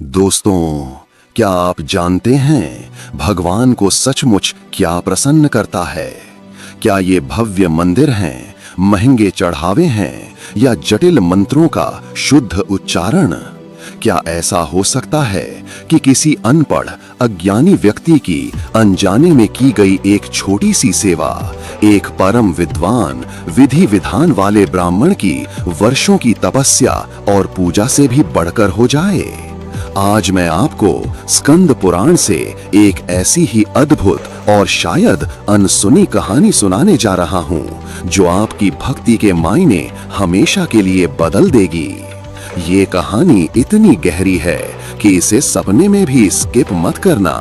दोस्तों, क्या आप जानते हैं भगवान को सचमुच क्या प्रसन्न करता है? क्या ये भव्य मंदिर हैं, महंगे चढ़ावे हैं या जटिल मंत्रों का शुद्ध उच्चारण? क्या ऐसा हो सकता है कि किसी अनपढ़ अज्ञानी व्यक्ति की अनजाने में की गई एक छोटी सी सेवा एक परम विद्वान विधि विधान वाले ब्राह्मण की वर्षों की तपस्या और पूजा से भी बढ़कर हो जाए? आज मैं आपको स्कंद पुराण से एक ऐसी ही अद्भुत और शायद अनसुनी कहानी सुनाने जा रहा हूं जो आपकी भक्ति के मायने हमेशा के लिए बदल देगी। ये कहानी इतनी गहरी है कि इसे सपने में भी स्किप मत करना।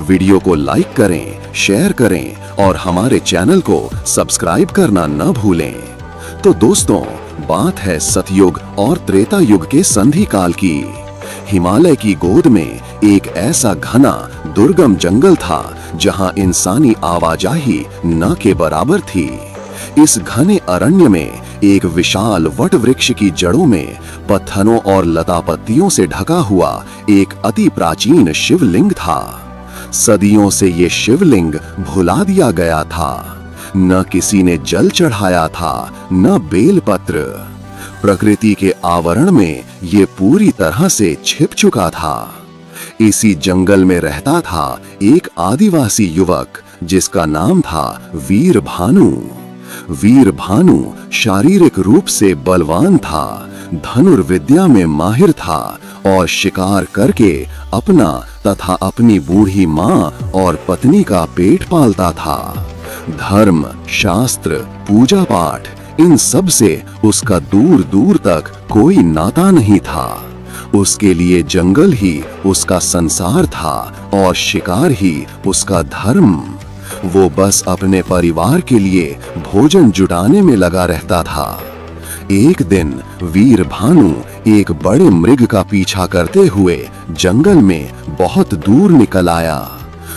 वीडियो को लाइक करें, शेयर करें और हमारे चैनल को सब्सक्राइब करना न भूलें। तो दोस्तों, बात है सतयुग और त्रेता युग के संधि काल की। हिमालय की गोद में एक ऐसा घना दुर्गम जंगल था जहां इंसानी आवाजाही न के बराबर थी। इस घने अरण्य में एक विशाल वट वृक्ष की जड़ों में पत्थरों और लता पत्तियों से ढका हुआ एक अति प्राचीन शिवलिंग था। सदियों से ये शिवलिंग भुला दिया गया था। न किसी ने जल चढ़ाया था, न बेलपत्र। प्रकृति के आवरण में ये पूरी तरह से छिप चुका था। इसी जंगल में रहता था एक आदिवासी युवक जिसका नाम था वीर भानु। वीर भानु शारीरिक रूप से बलवान था, धनुर्विद्या में माहिर था और शिकार करके अपना तथा अपनी बूढ़ी मां और पत्नी का पेट पालता था। धर्म, शास्त्र, पूजा पाठ, इन सब से उसका दूर दूर तक कोई नाता नहीं था। उसके लिए जंगल ही उसका संसार था और शिकार ही उसका धर्म। वो बस अपने परिवार के लिए भोजन जुटाने में लगा रहता था। एक दिन वीर भानु एक बड़े मृग का पीछा करते हुए जंगल में बहुत दूर निकल आया।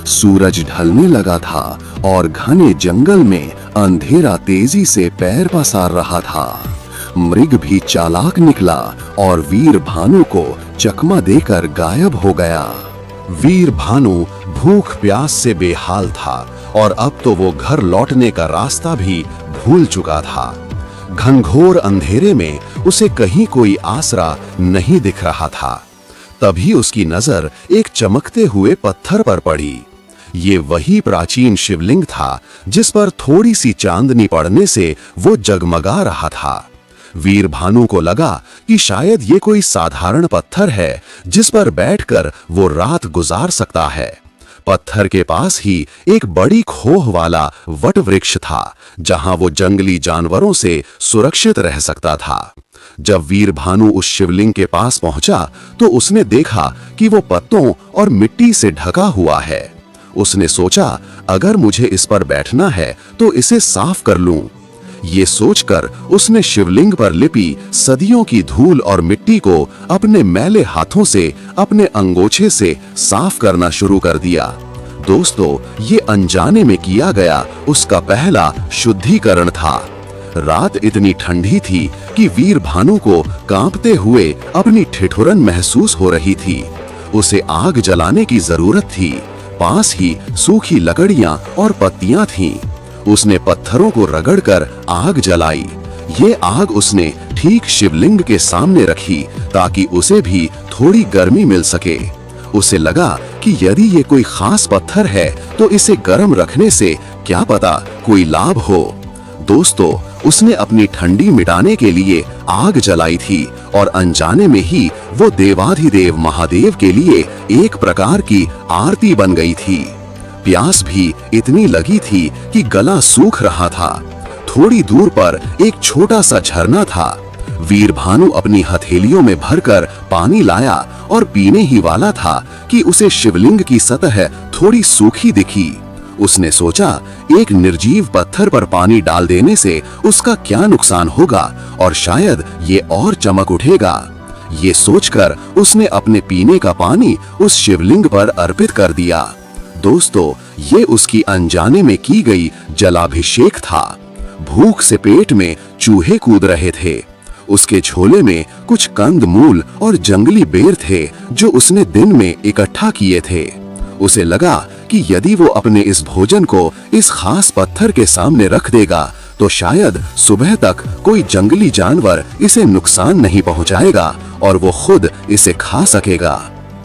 सूरज ढलने लगा था और घने जंगल में अंधेरा तेजी से पैर पसार रहा था। मृग भी चालाक निकला और वीर भानु को चकमा देकर गायब हो गया। वीर भानु भूख प्यास से बेहाल था और अब तो वो घर लौटने का रास्ता भी भूल चुका था। घनघोर अंधेरे में उसे कहीं कोई आसरा नहीं दिख रहा था। तभी उसकी नजर एक चमकते हुए पत्थर पर पड़ी। ये वही प्राचीन शिवलिंग था जिस पर थोड़ी सी चांदनी पड़ने से वो जगमगा रहा था। वीर भानु को लगा कि शायद ये कोई साधारण पत्थर है जिस पर बैठकर वो रात गुजार सकता है। पत्थर के पास ही एक बड़ी खोह वाला वट वृक्ष था जहां वो जंगली जानवरों से सुरक्षित रह सकता था। जब वीर भानु उस शिवलिंग के पास पहुंचा तो उसने देखा कि वो पत्तों और मिट्टी से ढका हुआ है। उसने सोचा, अगर मुझे इस पर बैठना है तो इसे साफ कर लूं। ये सोचकर उसने शिवलिंग पर लिपी सदियों की धूल और मिट्टी को अपने मैले हाथों से अपने अंगोछे से साफ करना शुरू कर दिया। दोस्तों, ये अनजाने में किया गया उसका पहला शुद्धिकरण था। रात इतनी ठंडी थी कि वीर भानु को कांपते हुए अपनी ठिठुरन महसूस हो रही थी। उसे आग जलाने की जरूरत थी। पास ही सूखी लकड़ियां और पत्तियां थीं। उसने पत्थरों को रगड़कर आग जलाई। ये आग उसने ठीक शिवलिंग के सामने रखी ताकि उसे भी थोड़ी गर्मी मिल सके। उसे लगा कि यदि ये कोई खास पत्थर है तो इसे गर्म रखने से क्या पता कोई लाभ हो। दोस्तों, उसने अपनी ठंडी मिटाने के लिए आग जलाई थी और अनजाने में ही वो देवाधिदेव महादेव के लिए एक प्रकार की आरती बन गई थी। प्यास भी इतनी लगी थी कि गला सूख रहा था। थोड़ी दूर पर एक छोटा सा झरना था। वीर भानु अपनी हथेलियों में भरकर पानी लाया और पीने ही वाला था कि उसे शिवलिंग की सतह थोड़ी सूखी दिखी। उसने सोचा, एक निर्जीव पत्थर पर पानी डाल देने से उसका क्या नुकसान होगा और शायद ये और चमक उठेगा। ये सोचकर उसने अपने पीने का पानी उस शिवलिंग पर अर्पित कर दिया। दोस्तों, ये उसकी अनजाने में की गई जलाभिषेक था। भूख से पेट में चूहे कूद रहे थे। उसके झोले में कुछ कंद मूल और जंगली बेर थे जो उसने दिन में इकट्ठा किए थे। उसे लगा कि यदि वो अपने इस भोजन को इस खास पत्थर के सामने रख देगा तो शायद सुबह तक कोई जंगली जानवर इसे नुकसान नहीं पहुंचाएगा और वो खुद इसे खा सकेगा।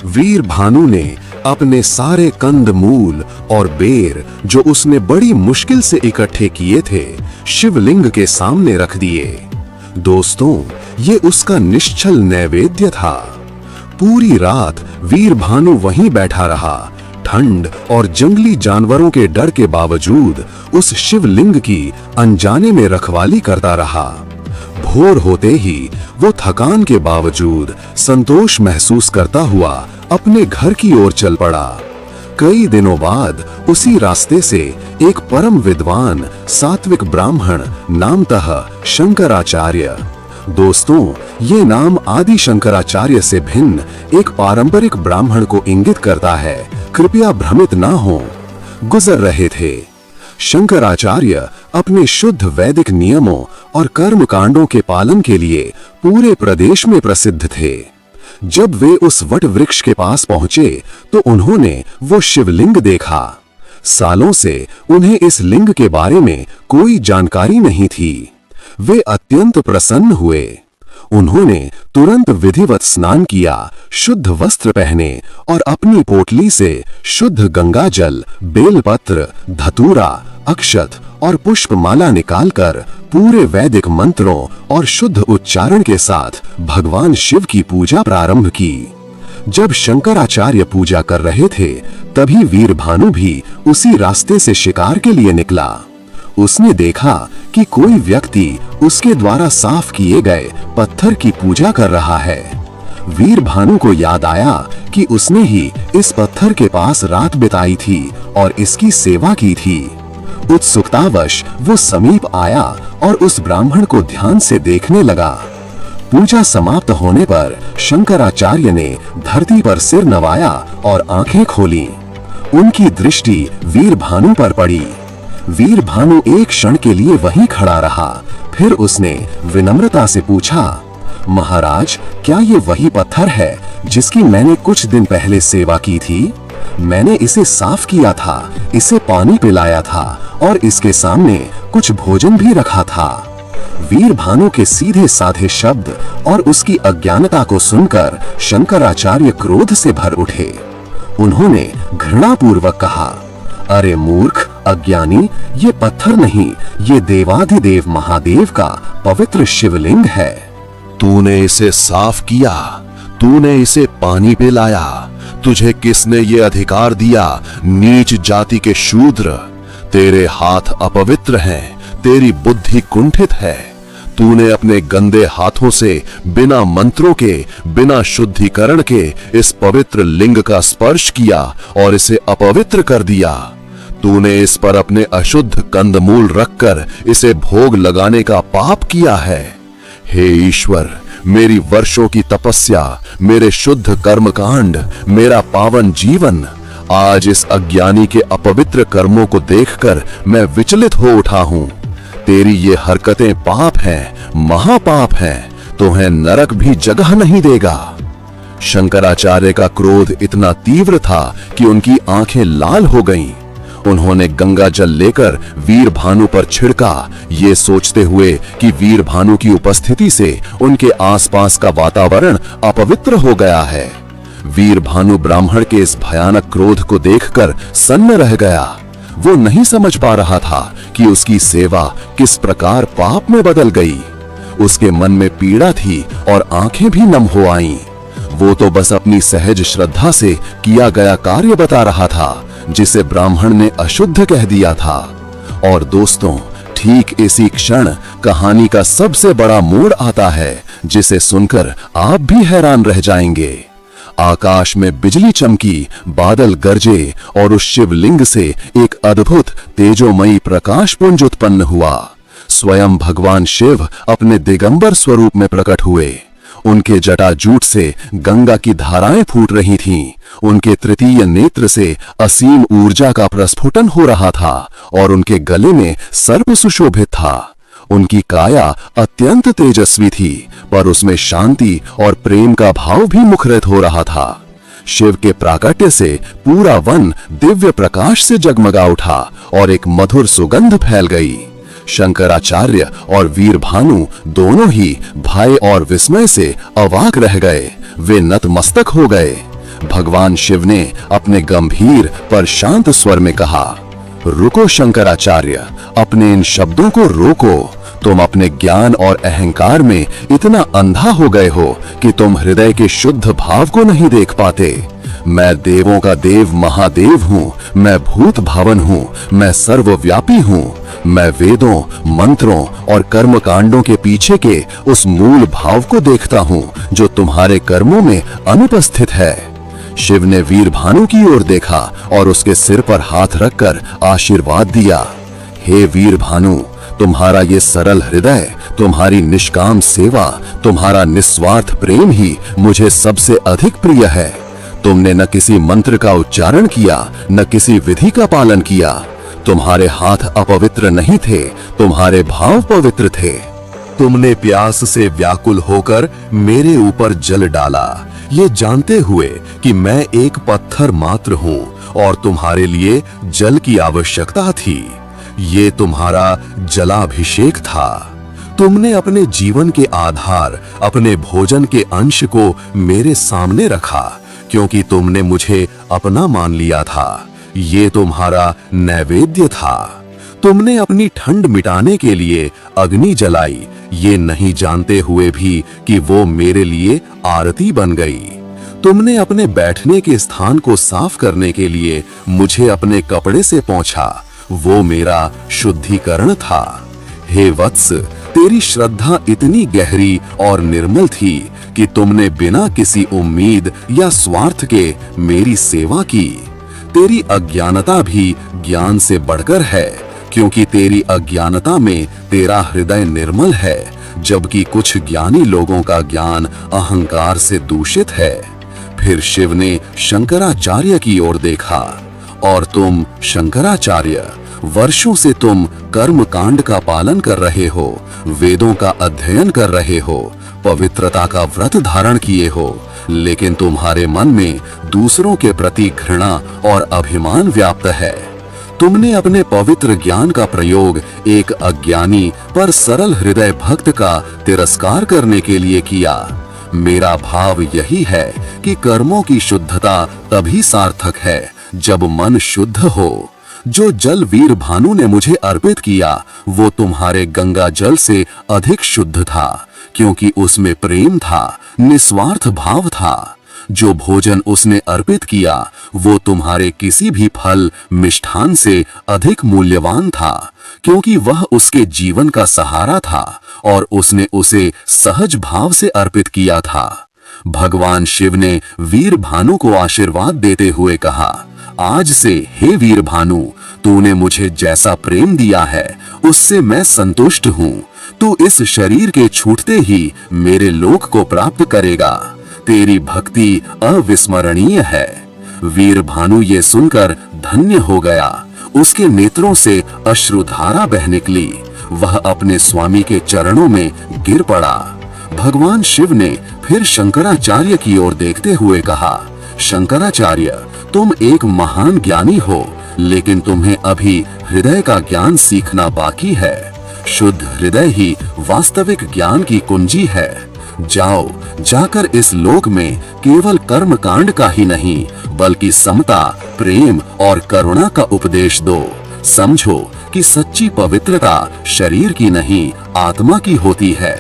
वीर भानु ने अपने सारे कंद मूल और बेर जो उसने बड़ी मुश्किल से इकट्ठे किए थे शिवलिंग के सामने रख दिए। दोस्तों, ये उसका निश्चल नैवेद्य था। पूरी रात वीर भानु वहीं बैठा रहा, ठंड और जंगली जानवरों के डर के बावजूद उस शिवलिंग की अनजाने में रखवाली करता रहा। भोर होते ही वो थकान के बावजूद संतोष महसूस करता हुआ अपने घर की ओर चल पड़ा। कई दिनों बाद उसी रास्ते से एक परम विद्वान सात्विक ब्राह्मण नामतः शंकराचार्य। दोस्तों, ये नाम आदि शंकराचार्य से भिन्न एक पारंपरिक ब्राह्मण को इंगित करता है, कृपया भ्रमित ना हो, गुजर रहे थे। शंकराचार्य अपने शुद्ध वैदिक नियमों और कर्म कांडों के पालन के लिए पूरे प्रदेश में प्रसिद्ध थे। जब वे उस वट वृक्ष के पास पहुंचे तो उन्होंने वो शिवलिंग देखा। सालों से उन्हें इस लिंग के बारे में कोई जानकारी नहीं थी। वे अत्यंत प्रसन्न हुए। उन्होंने तुरंत विधिवत स्नान किया, शुद्ध वस्त्र पहने और अपनी पोटली से शुद्ध गंगा जल, बेलपत्र, धतूरा, अक्षत और पुष्पमाला निकालकर पूरे वैदिक मंत्रों और शुद्ध उच्चारण के साथ भगवान शिव की पूजा प्रारंभ की। जब शंकराचार्य पूजा कर रहे थे तभी वीर भानु भी उसी रास्ते से शिकार के लिए निकला। उसने देखा कि कोई व्यक्ति उसके द्वारा साफ किए गए पत्थर की पूजा कर रहा है। वीर भानु को याद आया कि उसने ही इस पत्थर के पास रात बिताई थी और इसकी सेवा की थी। उत्सुकतावश वो समीप आया और उस ब्राह्मण को ध्यान से देखने लगा। पूजा समाप्त होने पर शंकराचार्य ने धरती पर सिर नवाया और आंखें खोली। उनकी दृष्टि वीर भानु पर पड़ी। वीर भानु एक क्षण के लिए वहीं खड़ा रहा, फिर उसने विनम्रता से पूछा, महाराज, क्या ये वही पत्थर है जिसकी मैंने कुछ दिन पहले सेवा की थी? मैंने इसे साफ किया था, इसे पानी पिलाया था और इसके सामने कुछ भोजन भी रखा था। वीर भानु के सीधे साधे शब्द और उसकी अज्ञानता को सुनकर शंकराचार्य क्रोध से भर उठे। उन्होंने घृणापूर्वक कहा, अरे मूर्ख, अज्ञानी, ये पत्थर नहीं, ये देवाधिदेव महादेव का पवित्र शिवलिंग है। तूने इसे साफ किया, तूने इसे पानी पिलाया, तुझे किसने ये अधिकार दिया? नीच जाति के शूद्र, तेरे हाथ अपवित्र हैं, तेरी बुद्धि कुंठित है। तूने अपने गंदे हाथों से बिना मंत्रों के, बिना शुद्धिकरण के इस पवित्र लिंग का स्पर्श किया और इसे अपवित्र कर दिया। तूने इस पर अपने अशुद्ध कंदमूल रखकर इसे भोग लगाने का पाप किया है। हे ईश्वर, मेरी वर्षों की तपस्या, मेरे शुद्ध कर्मकांड, मेरा पावन जीवन, आज इस अज्ञानी के अपवित्र कर्मों को देखकर मैं विचलित हो उठा हूं। तेरी ये हरकतें पाप हैं, महापाप हैं, तुम्हें नरक भी जगह नहीं देगा। शंकराचार्य का क्रोध इतना तीव्र था कि उनकी आंखें लाल हो गईं। उन्होंने गंगा जल लेकर वीर भानु पर छिड़का, ये सोचते हुए कि वीर भानु की उपस्थिति से उनके आसपास का वातावरण अपवित्र हो गया है। वीर भानु ब्राह्मण के इस भयानक क्रोध को देखकर सन्न रह गया। वो नहीं समझ पा रहा था कि उसकी सेवा किस प्रकार पाप में बदल गई। उसके मन में पीड़ा थी और आंखें भी नम हो आईं। वो तो बस अपनी सहज श्रद्धा से किया गया कार्य बता रहा था जिसे ब्राह्मण ने अशुद्ध कह दिया था। और दोस्तों, ठीक इसी क्षण कहानी का सबसे बड़ा मोड़ आता है जिसे सुनकर आप भी हैरान रह जाएंगे। आकाश में बिजली चमकी, बादल गरजे और उस शिवलिंग से एक अद्भुत तेजोमयी प्रकाश पुंज उत्पन्न हुआ। स्वयं भगवान शिव अपने दिगंबर स्वरूप में प्रकट हुए। उनके जटाजूट से गंगा की धाराएं फूट रही थीं। उनके तृतीय नेत्र से असीम ऊर्जा का प्रस्फुटन हो रहा था और उनके गले में सर्प सुशोभित था। उनकी काया अत्यंत तेजस्वी थी, पर उसमें शांति और प्रेम का भाव भी मुखरित हो रहा था। शिव के प्राकट्य से पूरा वन दिव्य प्रकाश से जगमगा उठा और एक मधुर सुगंध फैल गई। शंकराचार्य और वीरभानु दोनों ही भय और विस्मय से अवाक रह गए। वे नतमस्तक हो गए। भगवान शिव ने अपने गंभीर पर शांत स्वर में कहा, रुको शंकराचार्य, अपने इन शब्दों को रोको। तुम अपने ज्ञान और अहंकार में इतना अंधा हो गए हो कि तुम हृदय के शुद्ध भाव को नहीं देख पाते। मैं देवों का देव महादेव हूँ, मैं भूत भावन हूँ, मैं सर्वव्यापी हूँ। मैं वेदों, मंत्रों और कर्म कांडों के पीछे के उस मूल भाव को देखता हूँ जो तुम्हारे कर्मों में अनुपस्थित है। शिव ने वीरभानु की ओर देखा और उसके सिर पर हाथ रखकर आशीर्वाद दिया। हे वीरभानु, तुम्हारा ये सरल हृदय, तुम्हारी निष्काम सेवा, तुम्हारा निस्वार्थ प्रेम ही मुझे सबसे अधिक प्रिय है। तुमने न किसी मंत्र का उच्चारण किया, न किसी विधि का पालन किया। तुम्हारे हाथ अपवित्र नहीं थे, तुम्हारे भाव पवित्र थे। तुमने प्यास से व्याकुल होकर मेरे ऊपर जल डाला, ये जानते हुए कि मैं एक पत्थर मात्र हूँ और तुम्हारे लिए जल की आवश्यकता थी। ये तुम्हारा जलाभिषेक था। तुमने अपने जीवन के आधार, अपने भोजन के अंश को मेरे सामने रखा, क्योंकि तुमने मुझे अपना मान लिया था। ये तुम्हारा नैवेद्य था। तुमने अपनी ठंड मिटाने के लिए अग्नि जलाई, ये नहीं जानते हुए भी कि वो मेरे लिए आरती बन गई। तुमने अपने बैठने के स्थान को साफ करने के लिए मुझे अपने कपड़े से पोंछा, वो मेरा शुद्धिकरण था। हे वत्स, तेरी श्रद्धा इतनी गहरी और निर्मल थी कि तुमने बिना किसी उम्मीद या स्वार्थ के मेरी सेवा की। तेरी अज्ञानता भी ज्ञान से बढ़कर है, क्योंकि तेरी अज्ञानता में तेरा हृदय निर्मल है, जबकि कुछ ज्ञानी लोगों का ज्ञान अहंकार से दूषित है। फिर शिव ने शंकराचार्य की ओर देखा, और तुम शंकराचार्य, वर्षों से तुम कर्म कांड का पालन कर रहे हो, वेदों का अध्ययन कर रहे हो, पवित्रता का व्रत धारण किए हो, लेकिन तुम्हारे मन में दूसरों के प्रति घृणा और अभिमान व्याप्त है। तुमने अपने पवित्र ज्ञान का प्रयोग एक अज्ञानी पर सरल हृदय भक्त का तिरस्कार करने के लिए किया। मेरा भाव यही है कि कर्मों की शुद्धता तभी सार्थक है जब मन शुद्ध हो। जो जल वीरभानु ने मुझे अर्पित किया, वो तुम्हारे गंगा जल से अधिक शुद्ध था, क्योंकि उसमें प्रेम था, निस्वार्थ भाव था। जो भोजन उसने अर्पित किया, वो तुम्हारे किसी भी फल, मिष्ठान से अधिक मूल्यवान था, क्योंकि वह उसके जीवन का सहारा था और उसने उसे सहज भाव से अर्पित किया था। भगवान शिव ने वीरभानु को आशीर्वाद देते हुए कहा, आज से हे वीरभानु, तूने मुझे जैसा प्रेम दिया है उससे मैं संतुष्ट हूँ। तू इस शरीर के छूटते ही मेरे लोक को प्राप्त करेगा। तेरी भक्ति अविस्मरणीय है। वीरभानु ये सुनकर धन्य हो गया। उसके नेत्रों से अश्रुधारा बह निकली। वह अपने स्वामी के चरणों में गिर पड़ा। भगवान शिव ने फिर शंकराचार्य की ओर देखते हुए कहा, शंकराचार्य, तुम एक महान ज्ञानी हो, लेकिन तुम्हें अभी हृदय का ज्ञान सीखना बाकी है। शुद्ध हृदय ही वास्तविक ज्ञान की कुंजी है। जाओ, जाकर इस लोक में केवल कर्म कांड का ही नहीं, बल्कि समता, प्रेम और करुणा का उपदेश दो। समझो कि सच्ची पवित्रता शरीर की नहीं, आत्मा की होती है।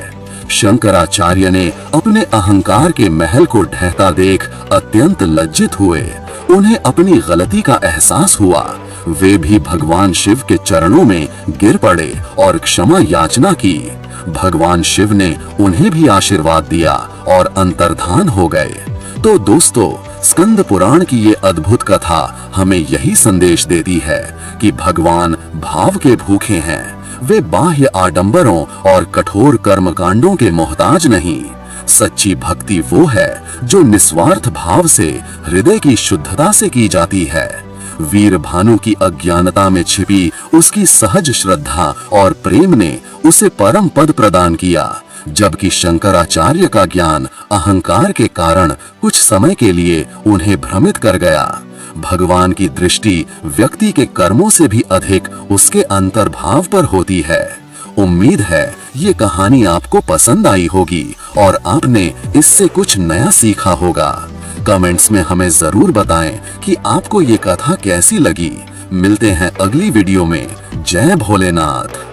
शंकराचार्य ने अपने अहंकार के महल को ढहता देख अत्यंत लज्जित हुए। उन्हें अपनी गलती का एहसास हुआ। वे भी भगवान शिव के चरणों में गिर पड़े और क्षमा याचना की। भगवान शिव ने उन्हें भी आशीर्वाद दिया और अंतर्धान हो गए। तो दोस्तों, स्कंद पुराण की ये अद्भुत कथा हमें यही संदेश देती है कि भगवान भाव के भूखे हैं। वे बाह्य आडंबरों और कठोर कर्मकांडों के मोहताज नहीं। सच्ची भक्ति वो है जो निस्वार्थ भाव से, हृदय की शुद्धता से की जाती है। वीर भानु की अज्ञानता में छिपी उसकी सहज श्रद्धा और प्रेम ने उसे परम पद प्रदान किया, जबकि शंकराचार्य का ज्ञान अहंकार के कारण कुछ समय के लिए उन्हें भ्रमित कर गया। भगवान की दृष्टि व्यक्ति के कर्मों से भी अधिक उसके अंतर्भाव पर होती है। उम्मीद है ये कहानी आपको पसंद आई होगी और आपने इससे कुछ नया सीखा होगा। कमेंट्स में हमें जरूर बताएं कि आपको ये कथा कैसी लगी। मिलते हैं अगली वीडियो में। जय भोलेनाथ।